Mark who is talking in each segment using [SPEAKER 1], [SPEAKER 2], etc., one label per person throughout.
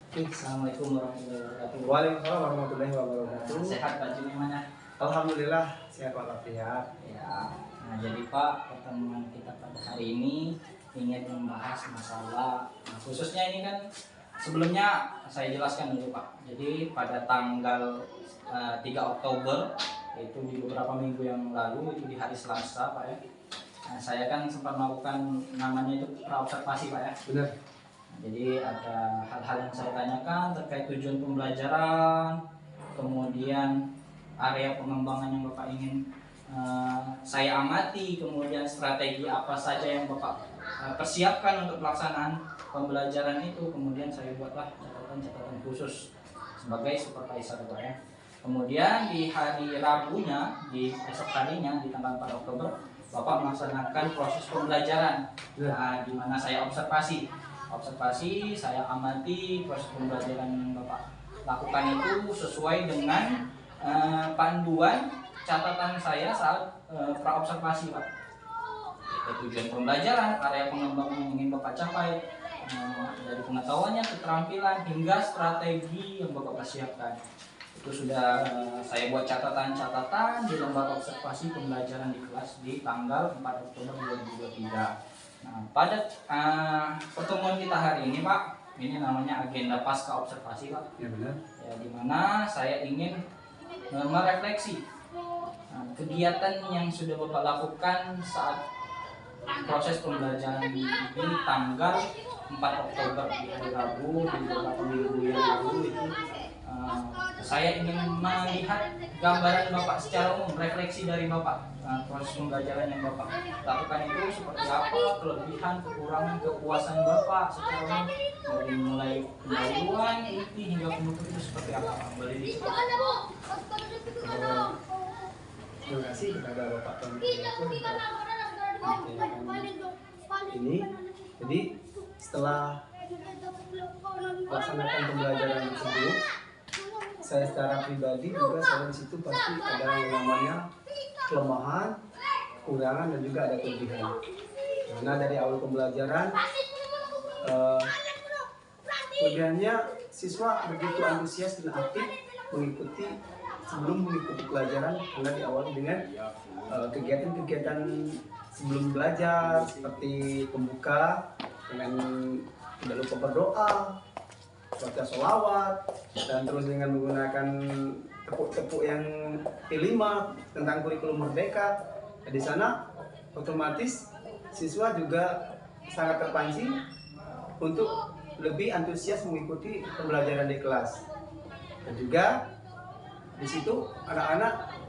[SPEAKER 1] Assalamualaikum warahmatullahi wabarakatuh.
[SPEAKER 2] Waalaikumsalam warahmatullahi wabarakatuh.
[SPEAKER 1] Sehat Pak Juni mana?
[SPEAKER 2] Alhamdulillah sehat walafiat.
[SPEAKER 1] Ya. Nah, jadi Pak, pertemuan kita pada hari ini ingin membahas masalah khususnya ini kan sebelumnya saya jelaskan dulu Pak. Jadi pada tanggal 3 Oktober itu di beberapa minggu yang lalu itu di hari Selasa Pak ya. Nah, saya kan sempat melakukan namanya itu praobservasi Pak ya.
[SPEAKER 2] Benar.
[SPEAKER 1] Jadi ada hal-hal yang saya tanyakan terkait tujuan pembelajaran, kemudian area pengembangan yang Bapak ingin saya amati, kemudian strategi apa saja yang Bapak persiapkan untuk pelaksanaan pembelajaran itu, kemudian saya buatlah catatan-catatan khusus sebagai supervisor Bapak ya. Kemudian di hari Rabunya, di esok harinya di tanggal 4 Oktober, Bapak melaksanakan proses pembelajaran, di mana saya observasi, saya amati proses pembelajaran yang Bapak lakukan itu sesuai dengan panduan catatan saya saat praobservasi Pak. Tujuan pembelajaran, area pengembangan yang ingin Bapak capai, dari pengetahuannya, keterampilan hingga strategi yang Bapak persiapkan. Itu sudah saya buat catatan-catatan di lembar observasi pembelajaran di kelas di tanggal 4 Oktober 2023. Nah, pada pertemuan kita hari ini Pak, ini namanya agenda pasca observasi Pak.
[SPEAKER 2] Ya benar.
[SPEAKER 1] Ya, di mana saya ingin merefleksi kegiatan yang sudah Bapak lakukan saat proses pembelajaran di tanggal 4 Oktober di hari Rabu, di beberapa minggu yang lalu itu. Saya ingin melihat gambaran Bapak secara umum, refleksi dari Bapak, proses pembelajaran yang Bapak lakukan itu seperti apa, kelebihan, kekurangan, kepuasan Bapak secara umum, dari mulai pendahuluan, inti hingga penutup itu seperti apa, boleh diceritakan?
[SPEAKER 2] Terima kasih kepada Bapak ini. Jadi setelah melaksanakan pembelajaran tersebut, saya secara pribadi juga saya di situ pasti ada yang namanya kelemahan, kekurangan dan juga ada kelebihan. Karena dari awal pembelajaran, kelebihannya siswa begitu antusias dan aktif mengikuti sebelum mengikuti pelajaran, karena diawali dengan kegiatan-kegiatan sebelum belajar seperti pembuka dengan tidak lupa berdoa, baca sholawat, dan terus dengan menggunakan tepuk-tepuk yang P5 tentang kurikulum merdeka. Di sana otomatis siswa juga sangat terpancing untuk lebih antusias mengikuti pembelajaran di kelas. Dan juga di situ anak-anak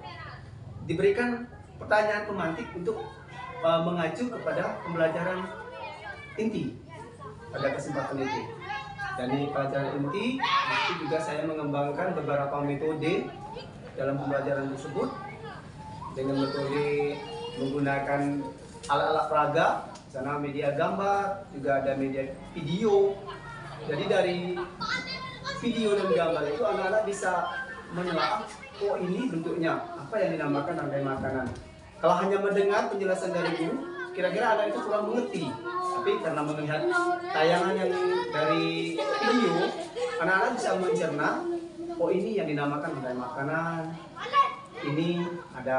[SPEAKER 2] diberikan pertanyaan pemantik untuk mengacu kepada pembelajaran inti pada kesempatan itu. Dan di pelajaran inti itu juga saya mengembangkan beberapa metode dalam pembelajaran tersebut, dengan metode menggunakan alat-alat peraga, sana media gambar, juga ada media video. Jadi dari video dan gambar itu anak-anak bisa menelaah, oh ini bentuknya apa yang dinamakan rantai makanan. Kalau hanya mendengar penjelasan dari guru, kira-kira anak itu kurang mengerti. Tapi karena melihat tayangan yang dari video, anak-anak bisa mencerna, oh ini yang dinamakan rantai makanan. Ini ada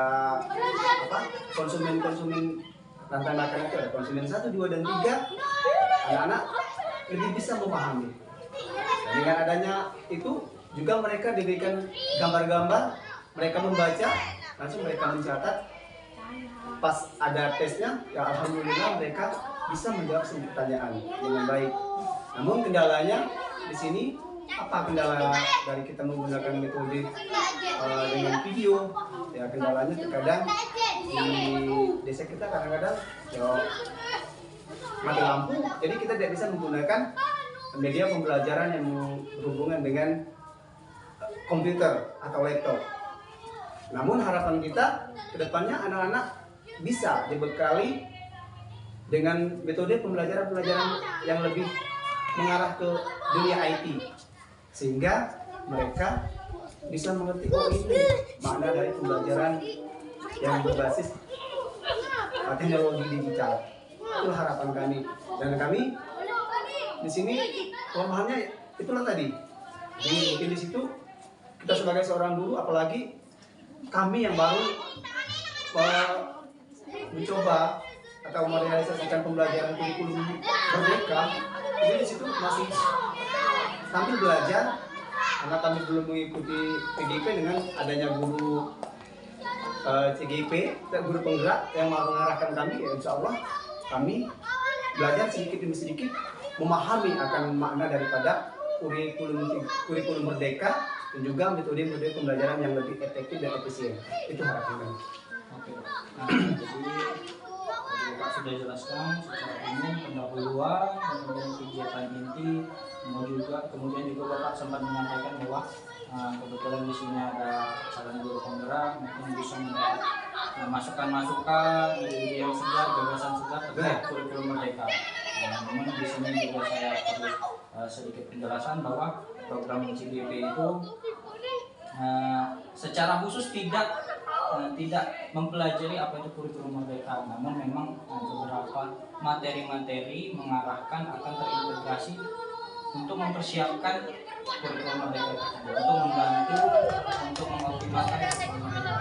[SPEAKER 2] apa? Konsumen rantai makanan itu ada konsumen 1, 2, dan 3. Anak-anak lebih bisa memahami. Dan dengan adanya itu juga mereka diberikan gambar-gambar, mereka membaca, langsung mereka mencatat. Pas ada tesnya, ya alhamdulillah mereka bisa menjawab semua pertanyaan dengan baik. Namun kendalanya di sini, apa kendala dari kita menggunakan metode dengan video? Ya kendalanya terkadang di desa kita kadang-kadang ya mati lampu, jadi kita tidak bisa menggunakan media pembelajaran yang berhubungan dengan komputer atau laptop. Namun harapan kita kedepannya anak-anak bisa dibekali dengan metode pembelajaran yang lebih mengarah ke dunia IT, sehingga mereka bisa mengerti, oh ini makna dari pembelajaran yang berbasis teknologi digital. Itu harapan kami, dan kami di sini kelemahannya itulah tadi. Jadi mungkin di situ kita sebagai seorang guru, apalagi kami yang baru mencoba atau merealisasikan pembelajaran kurikulum merdeka, jadi di situ masih sambil belajar karena kami belum mengikuti PGP dengan adanya guru CGP, guru penggerak yang mengarahkan kami. Ya insya Allah kami belajar sedikit demi sedikit memahami akan makna daripada kurikulum merdeka dan juga metode pembelajaran yang lebih efektif dan efisien. Itu harapan kami.
[SPEAKER 1] Oke. Nah, jadi Bapak sudah jelaskan secara umum pendahuluan, kemudian kegiatan inti, kemudian juga Bapak sempat menyampaikan bahwa kebetulan di sini ada calon guru penggerak, mungkin bisa mendapat masukan-masukan, ide yang segar, gagasan segar terkait kurikulum merdeka. Namun di sini juga saya perlu sedikit penjelasan bahwa program CGP itu secara khusus tidak mempelajari apa itu kurikulum merdeka, namun memang beberapa materi-materi mengarahkan akan terintegrasi untuk mempersiapkan kurikulum merdeka tersebut, untuk membantu untuk mengoptimalkan kurikulum merdeka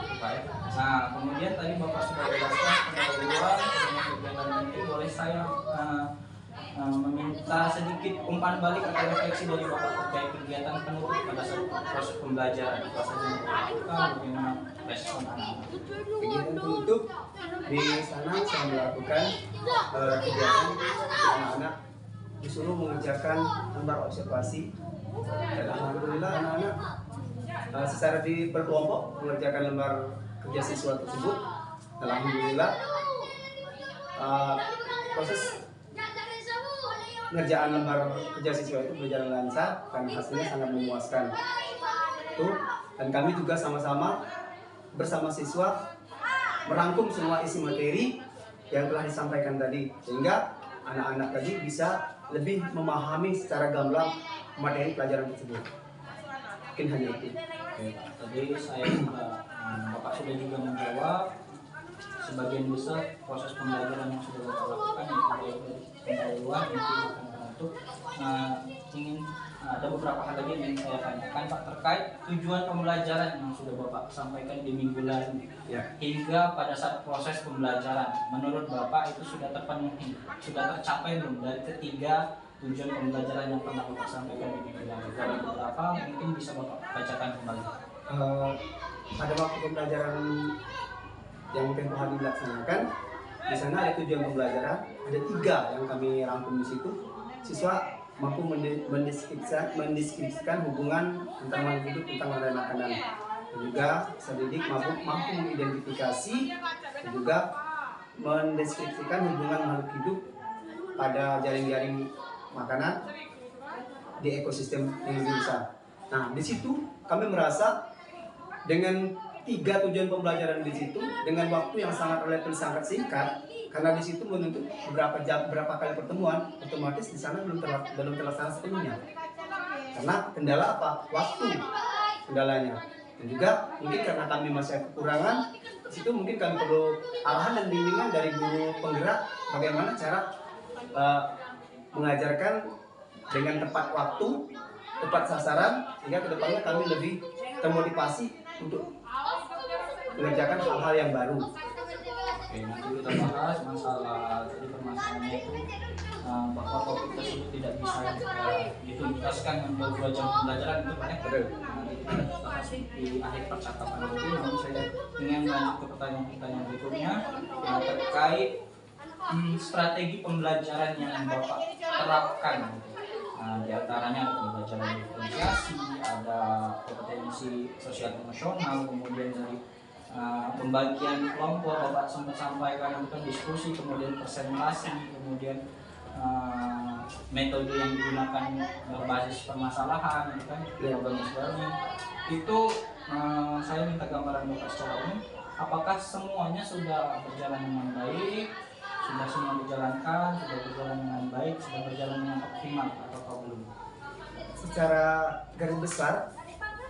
[SPEAKER 1] tersebut. Nah, kemudian tadi Bapak sudah jelaskan pendahuluan dengan kegiatan ini, boleh saya meminta sedikit umpan balik atau refleksi dari Bapak terkait kegiatan penutup pada saat proses pembelajaran, apa saja yang dilakukan, bagaimana respon anak-anak.
[SPEAKER 2] Kegiatan penutup di sana saya melakukan kegiatan anak-anak disuruh mengerjakan lembar observasi, dan alhamdulillah anak-anak secara berkelompok mengerjakan lembar kerja siswa tersebut. Alhamdulillah proses pengerjaan lembar kerja siswa itu berjalan lancar dan hasilnya sangat memuaskan. Dan kami juga sama-sama bersama siswa merangkum semua isi materi yang telah disampaikan tadi, sehingga anak-anak tadi bisa lebih memahami secara gamblang materi pelajaran tersebut. Mungkin hanya itu.
[SPEAKER 1] Oke, tadi saya juga, Bapak sudah juga menjawab sebagian besar proses pembelajaran yang sudah Bapak lakukan, yaitu pendahuluan, inti makan penutup. Ingin ada beberapa hal lagi yang ingin saya tanyakan Pak terkait tujuan pembelajaran yang sudah Bapak sampaikan di minggu lalu hingga pada saat proses pembelajaran. Menurut Bapak itu sudah terpenuhi, sudah tercapai belum dari ketiga tujuan pembelajaran yang pernah Bapak sampaikan di minggu lalu? Dari beberapa mungkin bisa Bapak bacakan kembali.
[SPEAKER 2] Pada waktu pembelajaran yang tempoh hari dilaksanakan, di sana ada tujuan pembelajaran, ada 3 yang kami rangkum di situ. Siswa mampu mendeskripsikan hubungan tentang makhluk hidup, tentang makanan makanan, dan juga pendidik mampu mengidentifikasi dan juga mendeskripsikan hubungan makhluk hidup pada jaring-jaring makanan di ekosistem yang lebih besar. Nah, di situ kami merasa dengan 3 tujuan pembelajaran di situ dengan waktu yang sangat relatif sangat singkat, karena di situ menuntut berapa kali pertemuan, otomatis di sana belum terlaksana sepenuhnya. Karena kendala apa? Waktu kendalanya. Dan juga mungkin karena kami masih kekurangan, di situ mungkin kami perlu arahan dan bimbingan dari guru penggerak bagaimana cara mengajarkan dengan tepat waktu, tepat sasaran, sehingga kedepannya kami lebih termotivasi untuk mengerjakan hal-hal yang baru.
[SPEAKER 1] Oke, nanti kita bahas masalah tadi permasalahannya itu bahwa topik tersebut tidak bisa dituntaskan untuk 2 jam pembelajaran itu Pak ya. Nanti kita bahas di akhir percakapan nanti. Namun saya ingin lanjut ke pertanyaan-pertanyaan berikutnya terkait strategi pembelajaran yang Bapak terapkan. Di antaranya ada pembelajaran diferensiasi, ada kompetensi sosial emosional, kemudian dari pembagian kelompok Bapak sempat sampaikan bukan diskusi, kemudian presentasi, kemudian metode yang digunakan berbasis permasalahan, itu kan problem solving. Itu saya minta gambaran Bapak secara umum, apakah semuanya sudah berjalan dengan baik, sudah semua dijalankan, sudah berjalan dengan baik, sudah berjalan dengan optimal atau belum?
[SPEAKER 2] Secara garis besar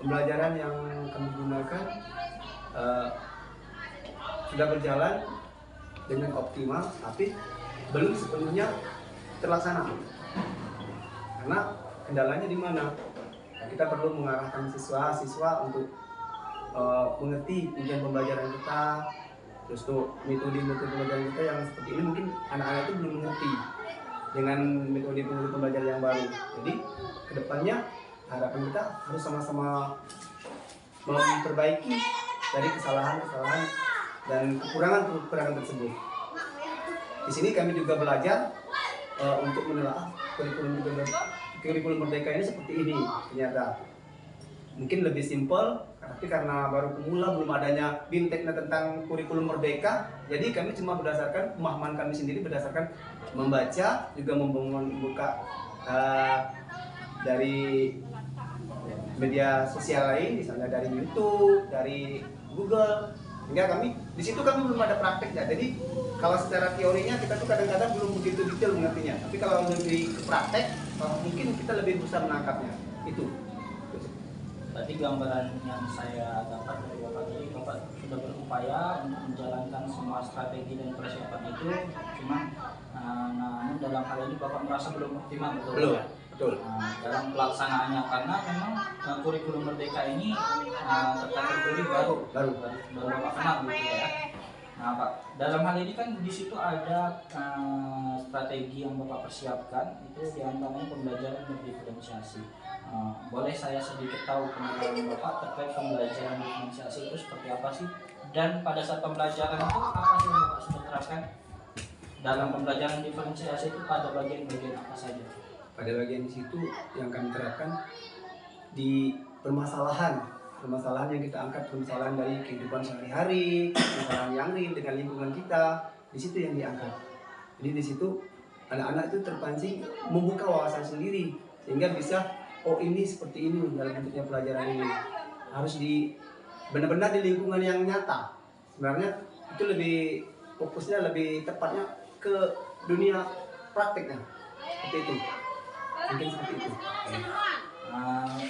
[SPEAKER 2] pembelajaran yang kami gunakan sudah berjalan dengan optimal, tapi belum sepenuhnya terlaksana. Karena kendalanya di mana? Nah, kita perlu mengarahkan siswa untuk mengerti tujuan pembelajaran kita, terus tuh metode-metode pembelajaran kita yang seperti ini mungkin anak-anak itu belum mengerti dengan metode-metode pembelajaran yang baru. Jadi kedepannya harapan kita harus sama-sama memperbaiki dari kesalahan-kesalahan dan kekurangan tersebut. Di sini kami juga belajar untuk menelaah kurikulum Merdeka ini seperti ini. Ternyata mungkin lebih simpel, tapi karena baru pemula belum adanya BIMTEKnya tentang kurikulum Merdeka, jadi kami cuma berdasarkan pemahaman kami sendiri berdasarkan membaca, juga membuka dari media sosial lain, misalnya dari YouTube, dari Google, hingga di situ kami belum ada prakteknya. Jadi kalau secara teorinya kita tuh kadang-kadang belum begitu detail mengertinya, tapi kalau lebih ke praktek, mungkin kita lebih bisa menangkapnya. Itu.
[SPEAKER 1] Tadi gambaran yang saya dapat dari Bapak tadi, Bapak sudah berupaya untuk menjalankan semua strategi dan persiapan itu, cuma namun dalam hal ini Bapak merasa belum optimal, betul?
[SPEAKER 2] Belum. Betul.
[SPEAKER 1] Dalam pelaksanaannya, karena memang kurikulum Merdeka ini terkategori baru Bapak kenal gitu ya. Nah Pak, dalam hal ini kan di situ ada strategi yang Bapak persiapkan, itu diantaranya pembelajaran berdiferensiasi. Boleh saya sedikit tahu pengalaman Bapak terkait pembelajaran diferensiasi itu seperti apa sih? Dan pada saat pembelajaran itu apa sih yang Bapak sudah terapkan? Dalam pembelajaran diferensiasi itu pada bagian-bagian apa saja?
[SPEAKER 2] Pada bagian di situ yang kami terapkan di permasalahan yang kita angkat, permasalahan dari kehidupan sehari-hari, permasalahan yang real dengan lingkungan kita, di situ yang diangkat. Jadi di situ anak-anak itu terpancing membuka wawasan sendiri, sehingga bisa, oh ini seperti ini dalam bentuknya pelajaran ini. Harus benar-benar di lingkungan yang nyata. Sebenarnya itu fokusnya lebih tepatnya ke dunia prakteknya. Seperti itu. Mungkin seperti itu.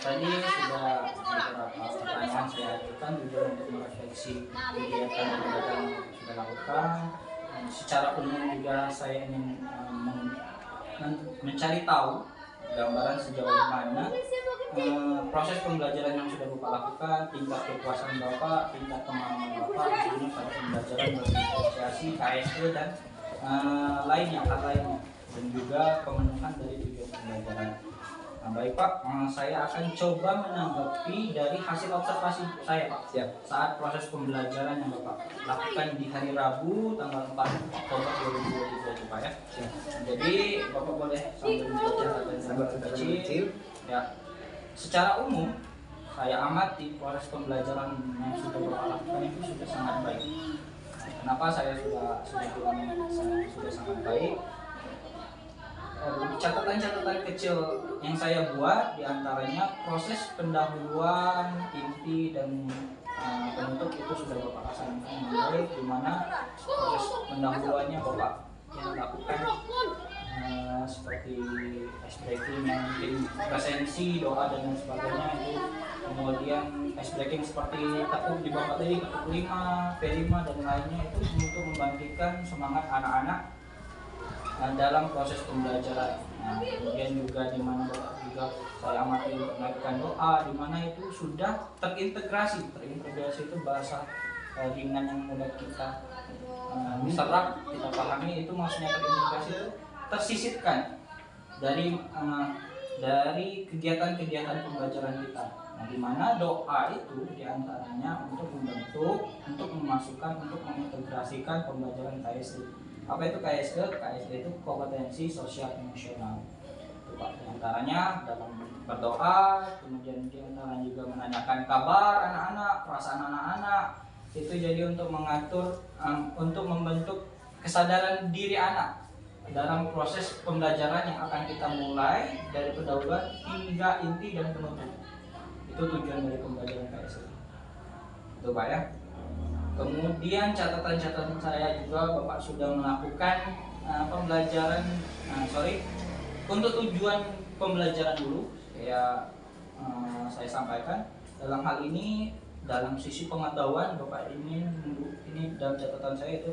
[SPEAKER 1] Tadi sudah beberapa pertanyaan saya ajukan juga untuk merefleksi kegiatan pembelajaran yang sudah lakukan. Secara umum juga saya ingin mencari tahu gambaran sejauh mana proses pembelajaran yang sudah Bapak lakukan, tingkat kepuasan Bapak, tingkat pemahaman Bapak, khususnya pada pembelajaran berdifferensiasi, KSE dan hal lainnya, dan juga pemenuhan dari tujuan pembelajaran. Nah, baik Pak, saya akan coba menanggapi dari hasil observasi saya Pak.
[SPEAKER 2] Siap.
[SPEAKER 1] Saat proses pembelajaran yang Bapak lakukan di hari Rabu tanggal 4 Oktober 2023 itu Pak ya.
[SPEAKER 2] Siap.
[SPEAKER 1] Jadi Bapak boleh sambil membaca catatan kecil. Ya. Secara umum saya amati proses pembelajaran yang sudah Bapak lakukan itu sudah sangat baik. Kenapa saya sudah bilang sudah sangat baik? Catatan-catatan kecil yang saya buat diantaranya proses pendahuluan, inti dan penutup itu sudah Bapak laksanakan dengan baik, di mana proses pendahuluannya Bapak yang lakukan seperti ice breaking yang mungkin presensi, doa dan lain sebagainya itu, kemudian ice breaking seperti tekuk di Bapak tadi, tekuk 5, P5 dan lainnya itu untuk membangkitkan semangat anak-anak dalam proses pembelajaran. Kemudian juga di mana juga saya amati untuk melakukan doa, di mana itu sudah terintegrasi itu bahasa ringan yang mudah kita serap, kita pahami, itu maksudnya terintegrasi itu tersisipkan dari kegiatan-kegiatan pembelajaran kita. Nah, di mana doa itu diantaranya untuk membentuk, untuk memasukkan, untuk mengintegrasikan pembelajaran KSE. Apa itu KSE? KSE itu kompetensi sosial emosional. Itu Pak, diantaranya dalam berdoa, kemudian diantaranya juga menanyakan kabar anak-anak, perasaan anak-anak. Itu jadi untuk mengatur, untuk membentuk kesadaran diri anak dalam proses pembelajaran yang akan kita mulai dari pendahuluan hingga inti dan penutup. Itu tujuan dari pembelajaran KSE. Itu Pak ya. Kemudian catatan-catatan saya juga Bapak sudah melakukan pembelajaran, untuk tujuan pembelajaran dulu saya sampaikan. Dalam hal ini dalam sisi pengetahuan Bapak ini dalam catatan saya itu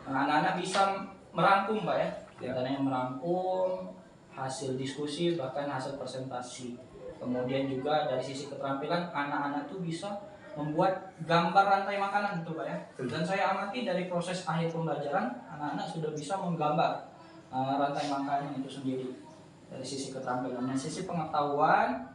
[SPEAKER 1] anak-anak bisa merangkum Pak ya, caranya merangkum hasil diskusi, bahkan hasil presentasi. Kemudian juga dari sisi keterampilan, anak-anak tuh bisa membuat gambar rantai makanan gitu Pak ya. Dan saya amati dari proses akhir pembelajaran, anak-anak sudah bisa menggambar rantai makanan itu sendiri. Dari sisi keterampilan, dan sisi pengetahuan,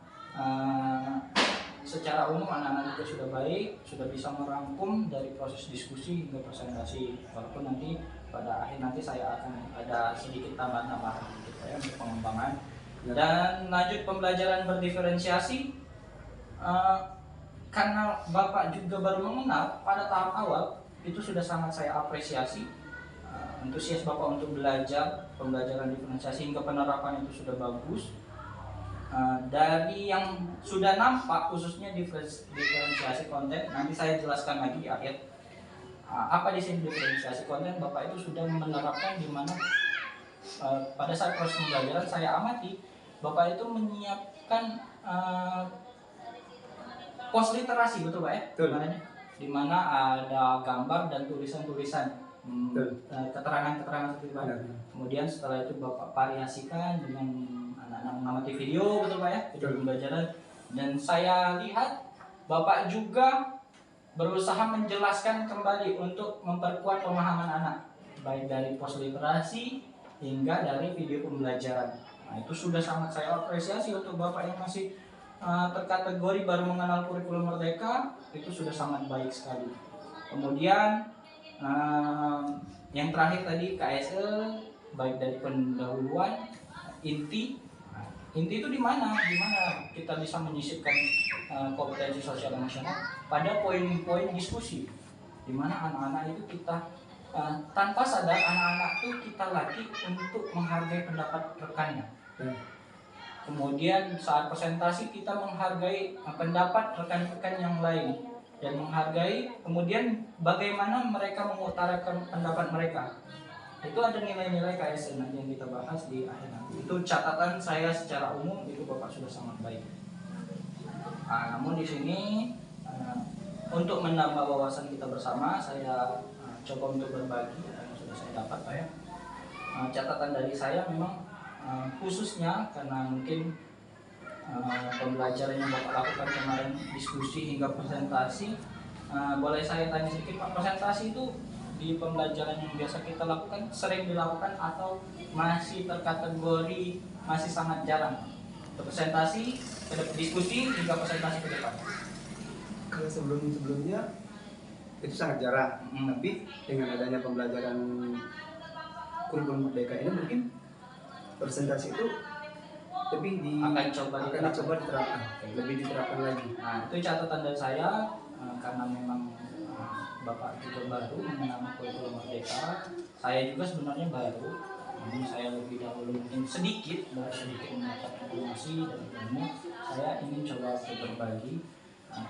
[SPEAKER 1] secara umum anak-anak juga sudah baik, sudah bisa merangkum dari proses diskusi hingga presentasi. Walaupun nanti pada akhir nanti saya akan ada sedikit tambahan-tambahan gitu ya untuk pengembangan. Dan lanjut pembelajaran berdiferensiasi, karena Bapak juga baru mengenal pada tahap awal, itu sudah sangat saya apresiasi. Antusias Bapak untuk belajar pembelajaran diferensiasi hingga penerapan itu sudah bagus. Dari yang sudah nampak khususnya diferensiasi konten, nanti saya jelaskan lagi di akhir. Apa di sini diferensiasi konten, Bapak itu sudah menerapkan di mana pada saat proses pembelajaran saya amati Bapak itu menyiapkan pos literasi, betul Pak ya? Di mana ada gambar dan tulisan-tulisan, keterangan-keterangan seperti itu. Kemudian setelah itu Bapak variasikan dengan anak-anak mengamati video, betul Pak ya? Video pembelajaran. Dan saya lihat Bapak juga berusaha menjelaskan kembali untuk memperkuat pemahaman anak, baik dari pos literasi hingga dari video pembelajaran. Nah, itu sudah sangat saya apresiasi untuk Bapak yang masih terkategori baru mengenal kurikulum Merdeka, itu sudah sangat baik sekali. Kemudian yang terakhir tadi KSE, baik dari pendahuluan, inti itu di mana kita bisa menyisipkan kompetensi sosial emosional pada poin-poin diskusi, di mana anak-anak itu kita tanpa sadar anak-anak itu kita latih untuk menghargai pendapat rekannya. Kemudian saat presentasi kita menghargai pendapat rekan-rekan yang lain dan menghargai kemudian bagaimana mereka mengutarakan pendapat mereka. Itu ada nilai-nilai KSE nanti yang kita bahas di akhir nanti. Itu catatan saya secara umum, itu Bapak sudah sangat baik. Namun di sini untuk menambah wawasan kita bersama, saya coba untuk berbagi yang sudah saya dapat Pak ya. Catatan dari saya memang khususnya karena mungkin pembelajaran yang Bapak lakukan kemarin, diskusi hingga presentasi, boleh saya tanya sedikit Pak, presentasi itu di pembelajaran yang biasa kita lakukan sering dilakukan atau masih terkategori masih sangat jarang? Presentasi, diskusi hingga presentasi ke depan.
[SPEAKER 2] Kalau sebelumnya itu sangat jarang, tapi dengan adanya pembelajaran kurikulum Merdeka ini mungkin presentasi itu akan coba diterapkan, lebih diterapkan lagi.
[SPEAKER 1] Nah, itu catatan dari saya, karena memang Bapak juga baru mengenal kurikulum Merdeka, saya juga sebenarnya baru. Namun saya lebih dahulu mungkin sedikit mendapat informasi dan ilmu. Saya ingin coba berbagi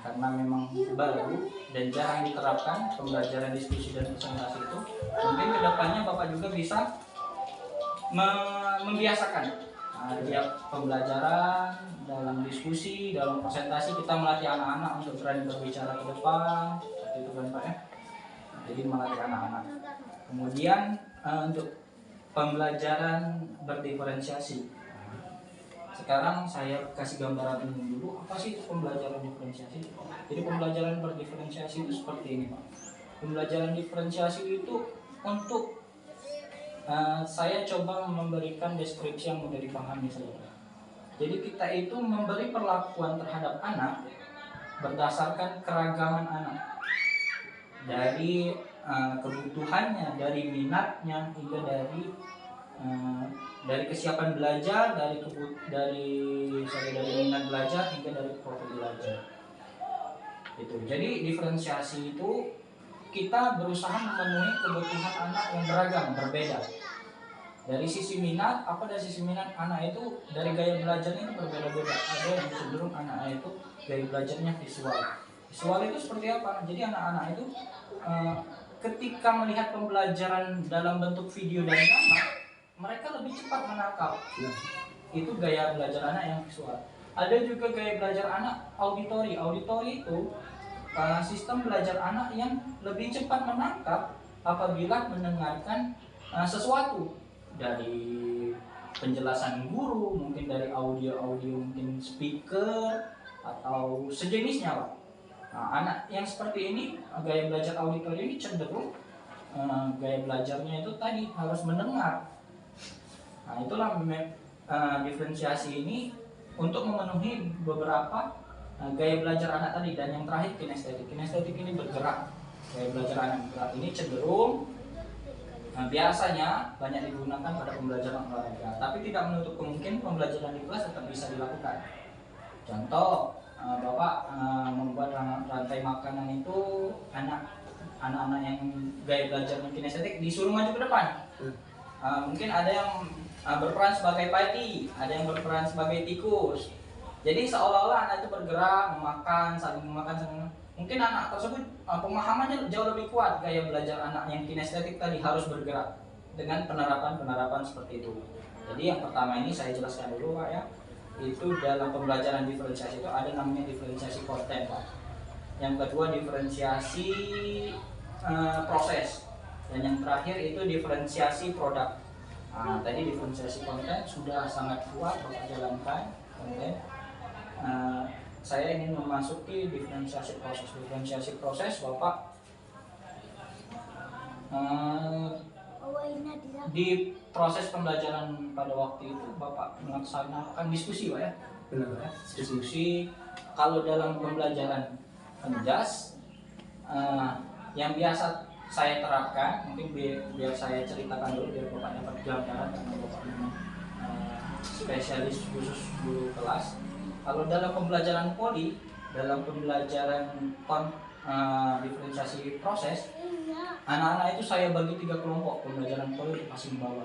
[SPEAKER 1] karena memang baru dan jarang diterapkan pembelajaran diskusi dan presentasi itu. Mungkin kedepannya Bapak juga bisa membiasakan tiap pembelajaran, dalam diskusi, dalam presentasi kita melatih anak-anak untuk berani berbicara ke depan, seperti itu kan Pak ya. Jadi melatih anak-anak. Kemudian untuk pembelajaran berdiferensiasi. Sekarang saya kasih gambaran umum dulu, apa sih itu pembelajaran diferensiasi? Jadi pembelajaran berdiferensiasi itu seperti ini Pak. Pembelajaran diferensiasi itu untuk saya coba memberikan deskripsi yang mudah dipahami saja. Jadi kita itu memberi perlakuan terhadap anak berdasarkan keragaman anak, dari kebutuhannya, dari minatnya, hingga dari kesiapan belajar, dari minat belajar hingga dari profil belajar. Itu. Jadi diferensiasi itu kita berusaha memenuhi kebutuhan anak yang beragam, berbeda. Dari sisi minat, dari sisi minat anak itu dari gaya belajarnya itu berbeda-beda. Ada yang cenderung anak itu gaya belajarnya visual. Visual itu seperti apa? Jadi anak-anak itu ketika melihat pembelajaran dalam bentuk video dan gambar, mereka lebih cepat menangkap. Itu gaya belajar anak yang visual. Ada juga gaya belajar anak auditori. Auditori itu sistem belajar anak yang lebih cepat menangkap apabila mendengarkan sesuatu dari penjelasan guru, mungkin dari audio-audio, mungkin speaker atau sejenisnya Pak. Nah, anak yang seperti ini gaya belajar auditori ini cenderung gaya belajarnya itu tadi harus mendengar. Nah, itulah diferensiasi ini untuk memenuhi beberapa gaya belajar anak tadi. Dan yang terakhir kinestetik. Kinestetik ini bergerak. Gaya belajar anak bergerak ini cenderung biasanya banyak digunakan pada pembelajaran olahraga, tapi tidak menutup kemungkinan pembelajaran di kelas tetap bisa dilakukan. Contoh, Bapak membuat rantai makanan itu anak-anak yang gaya belajarnya kinestetik disuruh maju ke depan. Mungkin ada yang berperan sebagai padi, ada yang berperan sebagai tikus. Jadi seolah-olah anak itu bergerak, memakan, saling memakan. Mungkin anak tersebut pemahamannya jauh lebih kuat. Gaya belajar anak yang kinestetik tadi harus bergerak dengan penerapan seperti itu. Jadi yang pertama ini saya jelaskan dulu Pak ya. Itu dalam pembelajaran diferensiasi itu ada namanya diferensiasi konten Pak. Yang kedua diferensiasi proses. Dan yang terakhir itu diferensiasi produk. Nah, tadi diferensiasi konten sudah sangat kuat Bapak jalankan konten. Saya ingin memasuki diferensiasi proses. Diferensiasi proses Bapak di proses pembelajaran pada waktu itu Bapak melaksanakan diskusi Pak ya.
[SPEAKER 2] Benar ya.
[SPEAKER 1] Diskusi. Kalau dalam pembelajaran penjas yang biasa saya terapkan, mungkin biar saya ceritakan dulu biar Bapak dapat gambaran karena Bapak memang spesialis khusus guru kelas. Kalau dalam pembelajaran poli, dalam pembelajaran diferensiasi proses, anak-anak itu saya bagi 3 kelompok pembelajaran poli di passing bawah.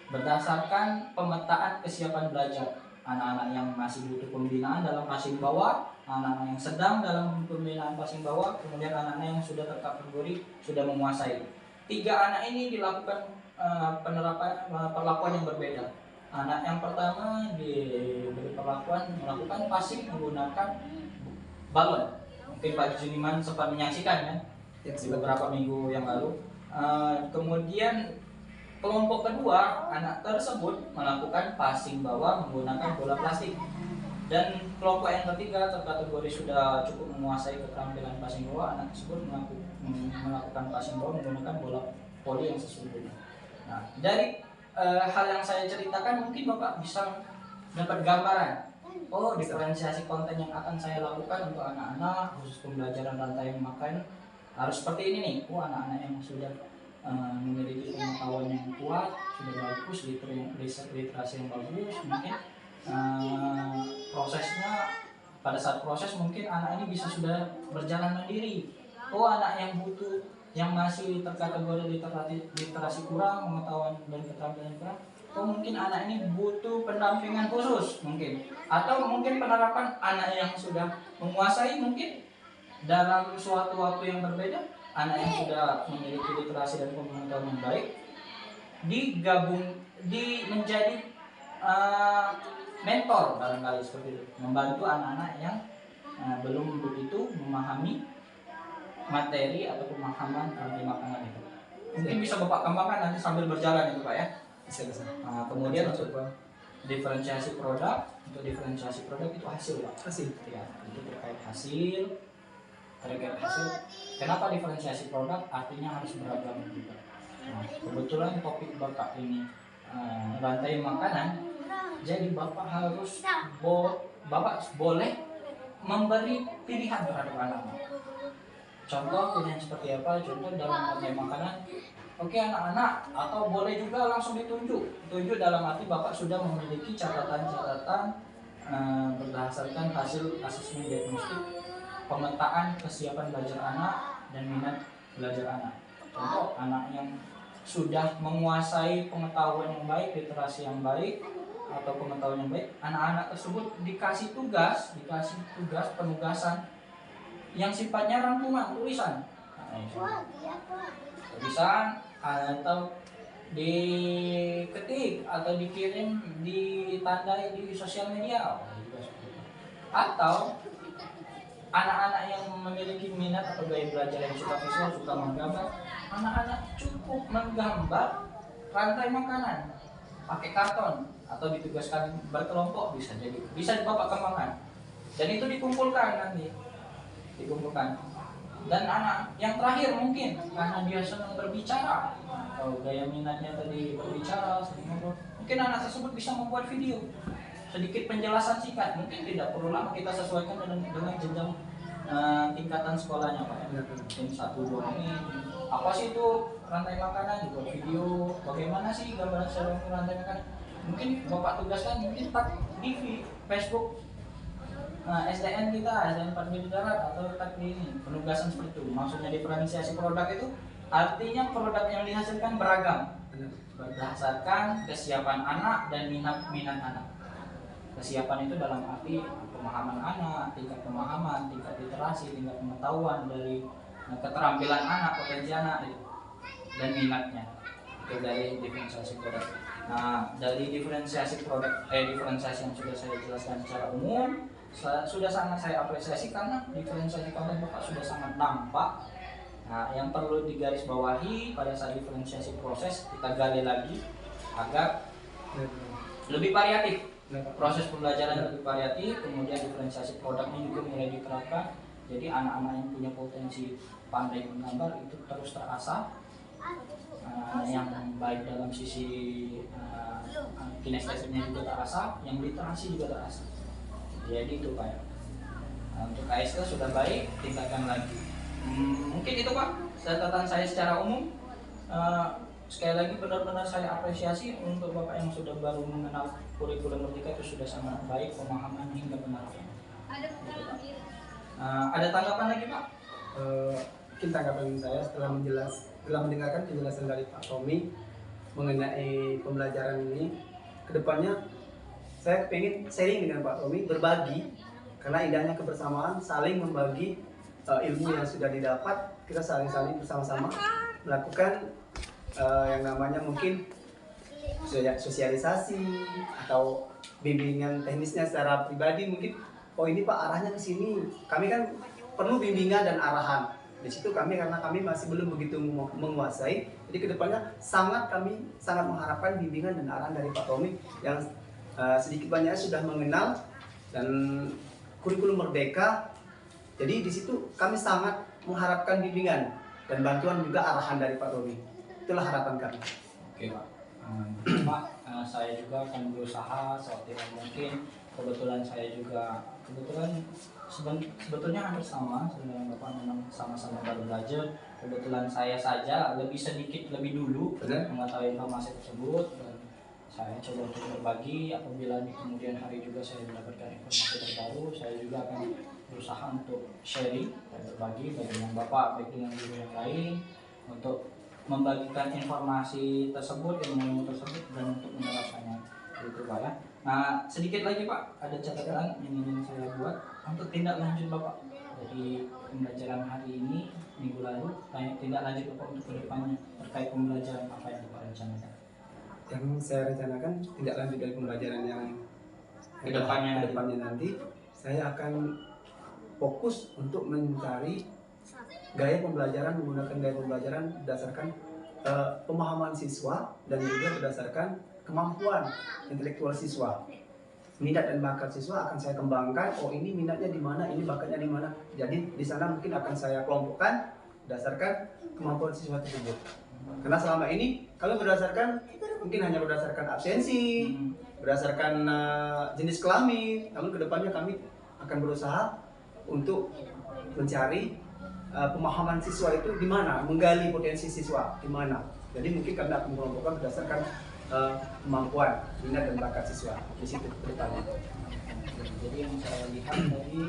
[SPEAKER 1] Berdasarkan pemetaan kesiapan belajar, anak-anak yang masih butuh pembinaan dalam passing bawah, anak-anak yang sedang dalam pembinaan passing bawah, kemudian anak-anak yang sudah terkategori sudah menguasai. 3 anak ini dilakukan perlakuan yang berbeda. Anak yang pertama diberi perlakuan melakukan passing menggunakan balon. Mungkin Pak Juniman sempat menyaksikan kan di beberapa minggu yang lalu. Kemudian kelompok kedua anak tersebut melakukan passing bawah menggunakan bola plastik. Dan kelompok yang ketiga terkategori sudah cukup menguasai keterampilan passing bawah, anak tersebut melakukan passing bawah menggunakan bola voli yang sesungguhnya. Nah, dari hal yang saya ceritakan mungkin Bapak bisa dapat gambaran. Oh, diferensiasi konten yang akan saya lakukan untuk anak-anak khusus pembelajaran rantai makan harus seperti ini nih. Oh, anak-anak yang sudah memiliki pengetahuan yang kuat, sudah bagus, literasi yang bagus, mungkin prosesnya pada saat proses mungkin anak ini bisa sudah berjalan mandiri. Oh, anak yang butuh, yang masih terkategori literasi kurang, pengetahuan dan keterampilan kurang, oh mungkin anak ini butuh pendampingan khusus mungkin, atau mungkin penerapan anak yang sudah menguasai mungkin dalam suatu waktu yang berbeda, anak yang sudah memiliki literasi dan pengetahuan yang baik menjadi mentor barangkali seperti itu, membantu anak-anak yang belum begitu memahami materi atau pemahaman rantai makanan itu. Mungkin bisa Bapak kembangkan nanti sambil berjalan itu Pak ya.
[SPEAKER 2] Bisa.
[SPEAKER 1] Kemudian untuk diferensiasi produk, itu hasil Pak.
[SPEAKER 2] Hasil.
[SPEAKER 1] Ya, itu terkait hasil. Kenapa diferensiasi produk? Artinya harus beragam juga. Nah, kebetulan topik Bapak ini rantai makanan, jadi Bapak boleh memberi pilihan terhadap anak-anak. Contoh pilihan seperti apa? Contoh dalam rantai makanan, oke anak-anak, atau boleh juga langsung ditunjuk dalam arti Bapak sudah memiliki catatan-catatan berdasarkan hasil asesmen diagnostik, pemetaan kesiapan belajar anak dan minat belajar anak. Contoh anak yang sudah menguasai pengetahuan yang baik, literasi yang baik, atau pengetahuan yang baik, anak-anak tersebut dikasih penugasan yang sifatnya rangkuman tulisan, atau diketik atau dikirim, ditandai di sosial media, atau anak-anak yang memiliki minat atau gaya belajar yang suka visual, suka menggambar, anak-anak cukup menggambar rantai makanan. pakai karton atau ditugaskan berkelompok bisa jadi, bisa Bapak kembangkan. Dan itu dikumpulkan nanti, dikumpulkan. Dan anak yang terakhir mungkin karena dia senang berbicara atau gaya minatnya tadi berbicara, mungkin anak tersebut bisa membuat video sedikit penjelasan singkat. Mungkin tidak perlu lama, kita sesuaikan dengan jenjang tingkatan sekolahnya Pak. Mungkin 1-2 menit. Apa sih itu rantai makanan? Dibuat video. Bagaimana sih gambaran secara rantai makanan? Mungkin Bapak tugaskan mungkin di Facebook SDN kita, SDN 4 Mil Darat atau letak di ini, penugasan seperti itu. Maksudnya diferensiasi produk itu artinya produk yang dihasilkan beragam berdasarkan kesiapan anak dan minat anak. Kesiapan itu dalam arti pemahaman anak, tingkat pemahaman, tingkat literasi, tingkat pengetahuan dari keterampilan anak, potensi anak itu, dan minatnya. Itu dari diferensiasi produk. Nah, dari diferensiasi produk, diferensiasi yang sudah saya jelaskan secara umum, sudah sangat saya apresiasi karena diferensiasi konten Bapak sudah sangat nampak. Nah, yang perlu digarisbawahi pada saat diferensiasi proses, kita gali lagi agar lebih variatif. Proses pembelajaran lebih variatif, kemudian diferensiasi produknya juga mulai diterapkan. Jadi anak-anak yang punya potensi pandai menggambar itu terus terasah, yang baik dalam sisi kinestesiknya juga terasah, yang literasi juga terasah. Jadi itu Pak. Untuk KSK sudah baik, tingkatkan lagi. Mungkin itu Pak catatan saya secara umum. Sekali lagi benar-benar saya apresiasi untuk Bapak yang sudah baru mengenal kurikulum Merdeka, itu sudah sangat baik pemahaman hingga penerapan. Ada tanggapan lagi Pak?
[SPEAKER 2] Mungkin tanggapan saya setelah mendengarkan penjelasan dari Pak Tommy mengenai pembelajaran ini, kedepannya saya ingin sharing dengan Pak Tommy, berbagi, karena indahnya kebersamaan, saling membagi ilmu yang sudah didapat. Kita saling-saling bersama-sama melakukan yang namanya mungkin sosialisasi atau bimbingan teknisnya secara pribadi. Mungkin oh ini Pak arahnya ke sini, kami kan perlu bimbingan dan arahan. Di situ karena kami masih belum begitu menguasai, jadi kedepannya kami sangat mengharapkan bimbingan dan arahan dari Pak Tommy yang sedikit banyaknya sudah mengenal dan kurikulum Merdeka. Jadi di situ kami sangat mengharapkan bimbingan dan bantuan juga arahan dari Pak Tommy. Itulah harapan kami.
[SPEAKER 1] Oke Pak. Pak, saya juga akan berusaha seoptimal mungkin. Kebetulan saya juga sebetulnya hampir sama dengan Bapak, memang sama-sama baru belajar. Kebetulan saya saja sedikit lebih dulu mengetahui informasi tersebut, dan saya coba untuk berbagi. Apabila di kemudian hari juga saya mendapatkan informasi terbaru, saya juga akan berusaha untuk sharing dan berbagi baik dengan Bapak, baik dengan guru yang lain, untuk membagikan informasi tersebut, ilmu tersebut, dan untuk menerapkannya gitu Pak ya. Nah, sedikit lagi Pak, ada catatan yang ingin saya buat untuk tindak lanjut Bapak dari pembelajaran hari ini, minggu lalu, tindak lanjut Bapak untuk kedepannya terkait pembelajaran apa yang Bapak rencanakan?
[SPEAKER 2] Yang saya rencanakan tindak lanjut dari pembelajaran yang
[SPEAKER 1] kedepannya
[SPEAKER 2] nanti, saya akan fokus untuk mencari gaya pembelajaran, menggunakan gaya pembelajaran berdasarkan pemahaman siswa dan juga berdasarkan kemampuan intelektual siswa. Minat dan bakat siswa akan saya kembangkan. Oh ini minatnya di mana, ini bakatnya di mana. Jadi di sana mungkin akan saya kelompokkan berdasarkan kemampuan siswa tersebut. Karena selama ini kalau mungkin hanya berdasarkan absensi, berdasarkan jenis kelamin. Namun kedepannya kami akan berusaha untuk mencari pemahaman siswa itu di mana, menggali potensi siswa di mana. Jadi mungkin kami akan mengelompokkan berdasarkan kemampuan, minat dan bakat siswa di situ ke depannya.
[SPEAKER 1] Jadi yang saya lihat tadi,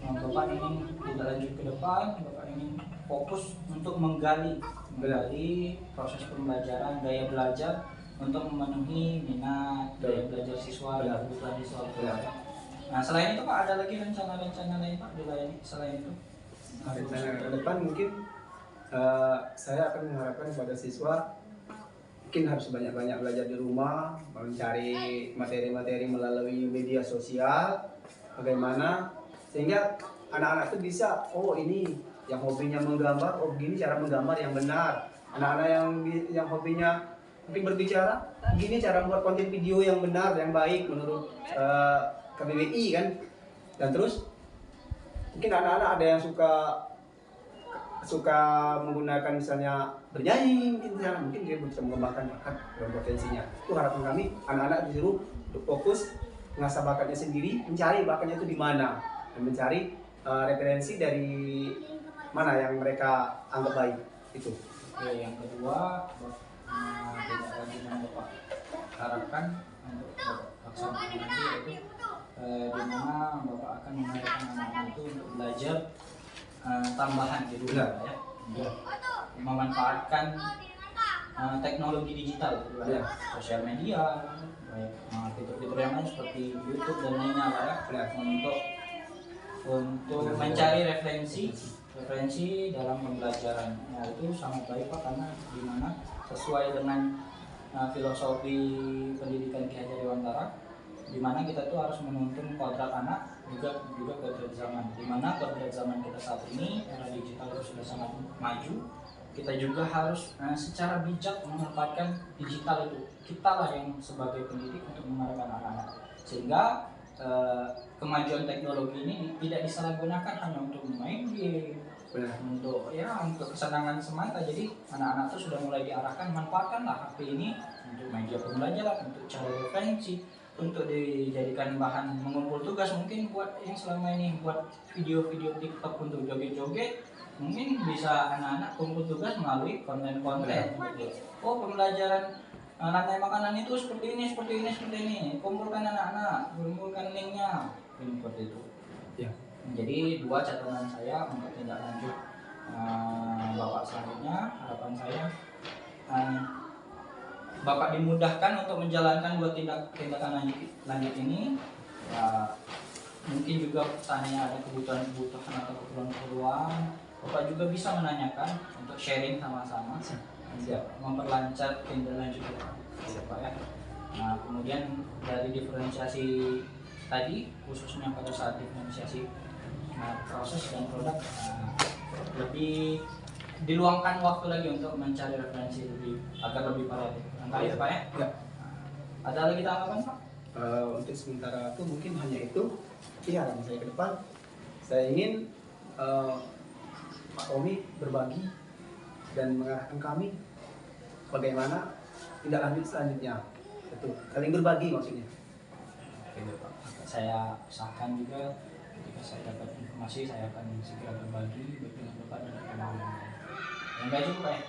[SPEAKER 1] Bapak ingin tidak lanjut ke depan, Bapak ingin fokus untuk menggali proses pembelajaran, gaya belajar untuk memenuhi minat, gaya belajar siswa, dan kebutuhan siswa. Nah selain itu Pak, ada lagi rencana-rencana lain Pak dilayani selain itu?
[SPEAKER 2] Rencana ke depan mungkin saya akan mengharapkan kepada siswa mungkin harus banyak-banyak belajar di rumah, mencari materi-materi melalui media sosial, bagaimana sehingga anak-anak itu bisa, oh ini yang hobinya menggambar, oh begini cara menggambar yang benar. Anak-anak yang hobinya mungkin berbicara gini cara membuat konten video yang benar, yang baik menurut KBBI kan. Dan terus mungkin anak-anak ada yang suka menggunakan misalnya bernyanyi mungkin dia bisa mengembangkan bakat dan potensinya. Itu harapan kami, anak-anak disuruh untuk fokus mengasah bakatnya sendiri, mencari bakatnya itu di mana, dan mencari referensi dari mana yang mereka anggap baik itu.
[SPEAKER 1] Oke, yang kedua tidak lagi yang Bapak harapkan untuk Bapak laksanakan nanti yaitu di mana Bapak akan mengajarkan anak-anak itu untuk belajar tambahan di rumah ya, memanfaatkan teknologi digital gitu, ya, sosial media, baik fitur-fitur yang lain seperti YouTube dan lainnya ya, untuk mencari referensi dalam pembelajaran. Nah, itu sangat baik Pak, karena dimana sesuai dengan filosofi pendidikan Ki Hajar Dewantara, di mana kita tuh harus menuntun kodrat anak juga kodrat zaman. Di mana kodrat zaman kita saat ini era digital itu sudah sangat maju, kita juga harus secara bijak memanfaatkan digital itu. Kita lah yang sebagai pendidik untuk mengarahkan anak-anak, sehingga kemajuan teknologi ini tidak disalahgunakan hanya untuk main game, untuk kesenangan semata. Jadi anak-anak itu sudah mulai diarahkan, manfaatkanlah HP ini untuk media pembelajaran, untuk cari referensi, untuk dijadikan bahan mengumpul tugas. Mungkin buat yang selama ini buat video-video TikTok untuk joget-joget, mungkin bisa anak-anak kumpul tugas melalui konten-konten. Oh, pembelajaran rantai makanan itu seperti ini. Kumpulkan anak-anak, kumpulkan linknya, seperti itu.
[SPEAKER 2] Ya.
[SPEAKER 1] Jadi dua catatan saya untuk tindak lanjut Bapak selanjutnya. Harapan saya Bapak dimudahkan untuk menjalankan dua tindakan lanjut ini. Ya, mungkin juga tanya ada kebutuhan atau keperluan, Bapak juga bisa menanyakan untuk sharing sama-sama. Siap, memperlancar tindak lanjut Pak ya. Nah, kemudian dari diferensiasi tadi, khususnya pada saat diferensiasi proses dan produk, lebih diluangkan waktu lagi untuk mencari referensi agar lebih variatif. Baik Pak ya.
[SPEAKER 2] Ya.
[SPEAKER 1] Ada lagi tanggapan Pak?
[SPEAKER 2] Untuk sementara itu mungkin hanya itu. Harapan saya ke depan, saya ingin Pak Tommy berbagi dan mengarahkan kami bagaimana tindak lanjut selanjutnya. Itu saling berbagi maksudnya.
[SPEAKER 1] Oke Pak, saya usahakan juga ketika saya dapat informasi saya akan segera berbagi dengan Bapak dan teman-teman. Yang baik cukup Pak ya.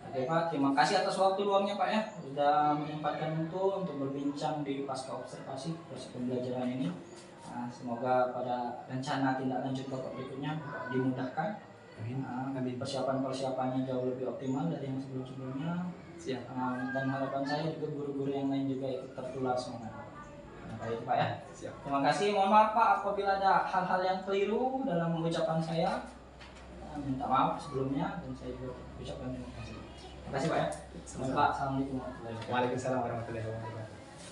[SPEAKER 1] Oke Pak, terima kasih atas waktu luangnya Pak ya, sudah menyempatkan untuk berbincang di pasca observasi proses pembelajaran ini. Semoga pada rencana tindak lanjut Bapak berikutnya dimudahkan. Persiapan-persiapannya jauh lebih optimal dari yang sebelum-sebelumnya. Siap. Dan harapan saya juga guru-guru yang lain juga ikut tertular semangat. Baik Pak ya.
[SPEAKER 2] Siap.
[SPEAKER 1] Terima kasih. Mohon maaf Pak apabila ada hal-hal yang keliru dalam ucapan saya. Minta maaf sebelumnya dan saya juga ucapkan terima kasih. Terima kasih Pak ya. Assalamualaikum warahmatullahi wabarakatuh.
[SPEAKER 2] Waalaikumsalam warahmatullahi wabarakatuh.